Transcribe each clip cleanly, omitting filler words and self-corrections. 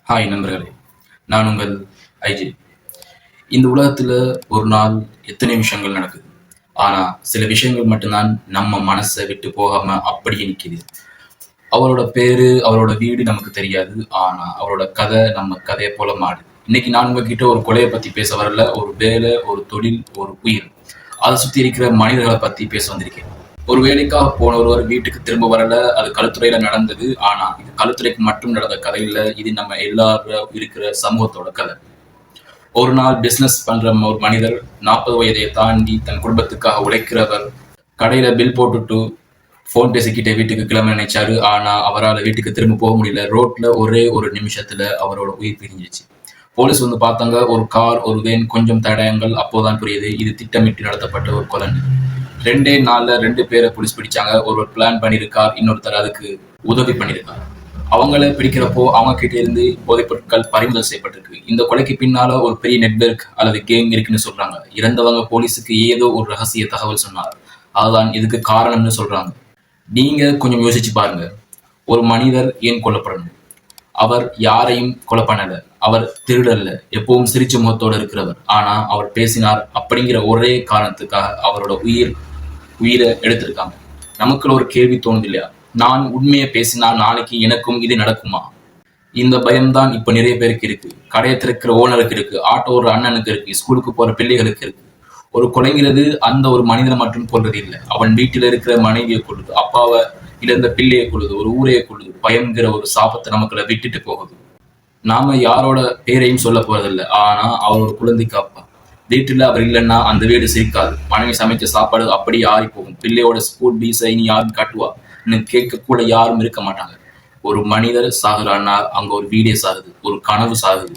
Hi நண்பர்களே, நான் உங்கள் ஐஜே. இந்த உலகத்தில் ஒரு நாள் எத்தனை விஷயங்கள் நடக்குது. ஆனால் சில விஷயங்கள் மட்டும்தான் நம்ம மனசை விட்டு போகாமல் அப்படியே நிற்கிது. அவரோட பேர், அவரோட வீடு நமக்கு தெரியாது. ஆனால் அவரோட கதை நம்ம கதையை போல மாறுது. இன்னைக்கு நான் உங்ககிட்ட ஒரு கொலையை பற்றி பேச வரல, ஒரு வேலை, ஒரு தொழில், ஒரு உயிர், அதை சுற்றி இருக்கிற மனிதர்களை பற்றி பேச வந்திருக்கேன். ஒரு வேலைக்காக போன ஒருவர் வீட்டுக்கு திரும்ப வரல. அது களுத்துறையில நடந்தது. ஆனா இது களுத்துறைக்கு மட்டும் நடந்த கதை இல்லை, இது நம்ம எல்லாரும் இருக்கிற சமூகத்தோட கதை. ஒரு நாள் பிசினஸ் பண்ற ஒரு மனிதர், 40 வயதை தாண்டி தன் குடும்பத்துக்காக உழைக்கிறவர், கடையில பில் போட்டுட்டு போன் பேசிக்கிட்டே வீட்டுக்கு கிளம்ப நினைச்சாரு. ஆனா அவரால் வீட்டுக்கு திரும்ப போக முடியல. ரோட்ல ஒரே ஒரு நிமிஷத்துல அவரோட உயிர் பிரிஞ்சிச்சு. போலீஸ் வந்து பார்த்தாங்க. ஒரு கார், ஒரு வேன், கொஞ்சம் தடயங்கள். அப்போதான் புரியுது, இது திட்டமிட்டு நடத்தப்பட்ட ஒரு கொலை. 2 நாள்ல 2 பேரை போலீஸ் பிடிச்சாங்க. ஒருவர் பிளான் பண்ணியிருக்கார், இன்னொருத்தர் அதுக்கு உதவி பண்ணியிருக்கார். அவங்கள பிடிக்கிறப்போ அவங்க கிட்ட இருந்து போதைப் பொருட்கள் பறிமுதல் செய்யப்பட்டிருக்கு. இந்த கொலைக்கு பின்னால ஒரு பெரிய நெட்வொர்க் அல்லது கேங் இருக்குன்னு சொல்றாங்க. இறந்தவங்க போலீஸுக்கு ஏதோ ஒரு ரகசிய தகவல் சொன்னார், அதுதான் இதுக்கு காரணம்னு சொல்றாங்க. நீங்க கொஞ்சம் யோசிச்சு பாருங்க. ஒரு மனிதர் ஏன் கொல்லப்படணும்? அவர் யாரையும் கொலை பண்ணல, அவர் திருடல்ல, எப்பவும் சிரிச்ச முகத்தோட இருக்கிறவர். ஆனா அவர் பேசினார் அப்படிங்கிற ஒரே காரணத்துக்காக அவரோட உயிரை எடுத்திருக்காங்க. நமக்குள்ள ஒரு கேள்வி தோணுது இல்லையா? நான் உண்மையை பேசினா நாளைக்கு எனக்கும் இது நடக்குமா? இந்த பயம்தான் இப்ப நிறைய பேருக்கு இருக்கு. கடையை திறக்கிற ஓனருக்கு இருக்கு, ஆட்டோ ஒரு அண்ணனுக்கு இருக்கு, ஸ்கூலுக்கு போற பிள்ளைகளுக்கு இருக்கு. ஒரு கொலைங்கிறது அந்த ஒரு மனிதனை மட்டும் கொள்றது இல்லை, அவன் வீட்டில் இருக்கிற மனைவியை கொள்ளுது, அப்பாவை இழந்த பிள்ளையை கொள்ளுது, ஒரு ஊரையை கொள்ளுது. பயம்ங்கிற ஒரு சாபத்தை நமக்குள்ள விட்டுட்டு போகுது. நாம யாரோட பேரையும் சொல்ல போறதில்லை, ஆனா அவர் ஒரு குழந்தைக்கு அப்பா. வீட்டுல அவர் இல்லைன்னா அந்த வீடு சிரிக்காது. மனைவி சமைச்ச சாப்பாடு அப்படியே ஆறி போகும். பிள்ளையோட ஸ்கூல் பீஸை இனி யாரும் காட்டுவா கேட்க கூட யாரும் இருக்க மாட்டாங்க. ஒரு மனிதர் சாகுறான்னா அங்க ஒரு வீடே சாகுது, ஒரு கனவு சாகுது.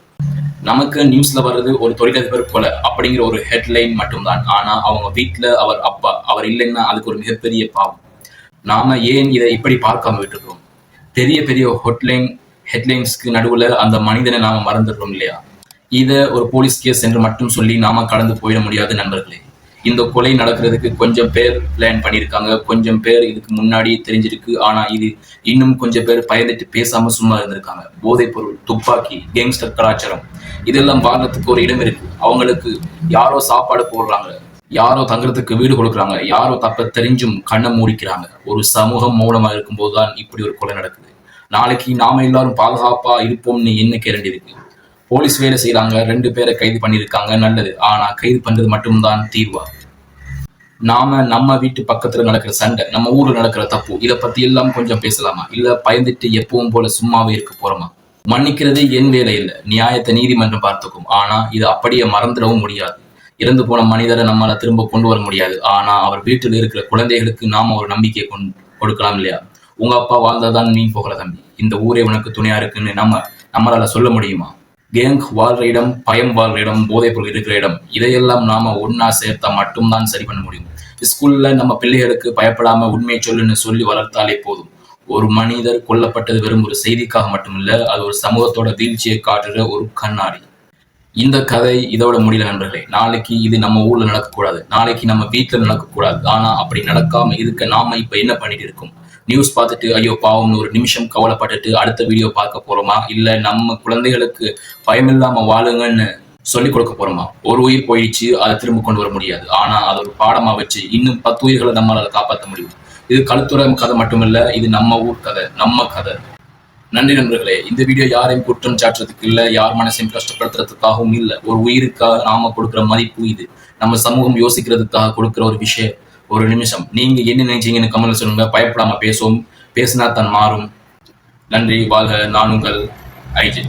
நமக்கு நியூஸ்ல வர்றது ஒரு தொழிலதிபர் கொலை அப்படிங்கிற ஒரு ஹெட்லைன் மட்டும்தான். ஆனா அவங்க வீட்டுல அவர் அப்பா, அவர் இல்லைன்னா அதுக்கு ஒரு மிகப்பெரிய பாவம். நாம ஏன் இதை இப்படி பார்க்காம விட்டுருக்கோம்? பெரிய பெரிய ஹெட்லைன்ஸ்க்கு நடுவுல அந்த மனிதனை நாம மறந்துடுறோம் இல்லையா? இதை ஒரு போலீஸ் கேஸ் என்று மட்டும் சொல்லி நாம கடந்து போயிட முடியாது நண்பர்களே. இந்த கொலை நடக்கிறதுக்கு கொஞ்சம் பேர் பிளான் பண்ணியிருக்காங்க, கொஞ்சம் பேர் இதுக்கு முன்னாடி தெரிஞ்சிருக்கு. ஆனா இது இன்னும் கொஞ்சம் பேர் பயந்துட்டு பேசாம சும்மா இருந்திருக்காங்க. போதைப் பொருள், துப்பாக்கி, கேங்ஸ்டர் கலாச்சாரம், இதெல்லாம் வாழ்றதுக்கு ஒரு இடம் இருக்கு. அவங்களுக்கு யாரோ சாப்பாடு போடுறாங்க, யாரோ தங்குறதுக்கு வீடு கொடுக்குறாங்க, யாரோ தப்ப தெரிஞ்சும் கண்ணை மூடிக்கிறாங்க. ஒரு சமூகம் மௌனமா இருக்கும் போதுதான் இப்படி ஒரு கொலை நடக்குது. நாளைக்கு நாம எல்லாரும் பாதுகாப்பா இருப்போம்னு என்ன கேரண்டி இருக்கு? போலீஸ் வேலை செய்யறாங்க, 2 பேரை கைது பண்ணியிருக்காங்க, நல்லது. ஆனா கைது பண்றது மட்டும்தான் தீர்வா? நாம நம்ம வீட்டு பக்கத்துல நடக்கிற சண்டை, நம்ம ஊர்ல நடக்கிற தப்பு, இதை பத்தி எல்லாம் கொஞ்சம் பேசலாமா? இல்ல பயந்துட்டு எப்பவும் போல சும்மாவே இருக்க போறோமா? மன்னிக்கிறது என் வேலை இல்லை, நியாயத்தை நீதிமன்றம் பார்த்துக்கும். ஆனா இது அப்படியே மறந்துடவும் முடியாது. இறந்து போன மனிதரை நம்மளால திரும்ப கொண்டு வர முடியாது. ஆனா அவர் வீட்டில் இருக்கிற குழந்தைகளுக்கு நாம ஒரு நம்பிக்கையை கொடுக்கலாம் இல்லையா? உங்க அப்பா வாழ்ந்ததான் நீ போகல தம்பி, இந்த ஊரே உனக்கு துணையா இருக்குன்னு நம்மளால சொல்ல முடியுமா? கேங் வாழ்ற இடம், பயம் வாழ்ற இடம், போதைப் பொருள் இருக்கிற இடம், இதையெல்லாம் நாம ஒன்னா சேர்த்தா மட்டும்தான் சரி பண்ண முடியும். ஸ்கூல்ல நம்ம பிள்ளைகளுக்கு பயப்படாம உண்மையை சொல்லுன்னு சொல்லி வளர்த்தாலே போதும். ஒரு மனிதர் கொல்லப்பட்டது வெறும் ஒரு செய்திக்காக மட்டுமில்ல, அது ஒரு சமூகத்தோட வீழ்ச்சியை காட்டுற ஒரு கண்ணாடி. இந்த கதை இதோட முடியல நண்பர்களே. நாளைக்கு இது நம்ம ஊர்ல நடக்கக்கூடாது, நாளைக்கு நம்ம வீட்டுல நடக்கக்கூடாது. ஆனா அப்படி நடக்காம இருக்க நாம இப்ப என்ன பண்ணிட்டு இருக்கோம்? நியூஸ் பார்த்துட்டு ஐயோ பாவம்னு ஒரு நிமிஷம் கவலைப்பட்டுட்டு அடுத்த வீடியோ பார்க்க போறோமா? இல்ல நம்ம குழந்தைகளுக்கு பயமில்லாம வாழுங்கன்னு சொல்லிக் கொடுக்க போறோமா? ஒரு உயிர் போயிடுச்சு, அதை திரும்ப கொண்டு வர முடியாது. ஆனா அது ஒரு பாடமா வச்சு இன்னும் 10 உயிர்களை நம்மளால காப்பாற்ற முடியும். இது களுத்துறை கதை மட்டுமில்ல, இது நம்ம ஊர் கதை, நம்ம கதை. நன்றி நண்பர்களே. இந்த வீடியோ யாரையும் குற்றம் சாட்டுறதுக்கு இல்லை, யார் மனசையும் கஷ்டப்படுத்துறதுக்காகவும் இல்லை. ஒரு உயிருக்காக நாம கொடுக்குற மதிப்பு இது. நம்ம சமூகம் யோசிக்கிறதுக்காக கொடுக்குற ஒரு விஷயம். ஒரு நிமிஷம் நீங்க என்ன நினைச்சீங்கன்னு கமெண்ட்ல சொல்லுங்க. பயப்படாம பேசுவோம், பேசினா தான் மாறும். நன்றி, வாழ்க. நான் உங்கள் ஐஜே.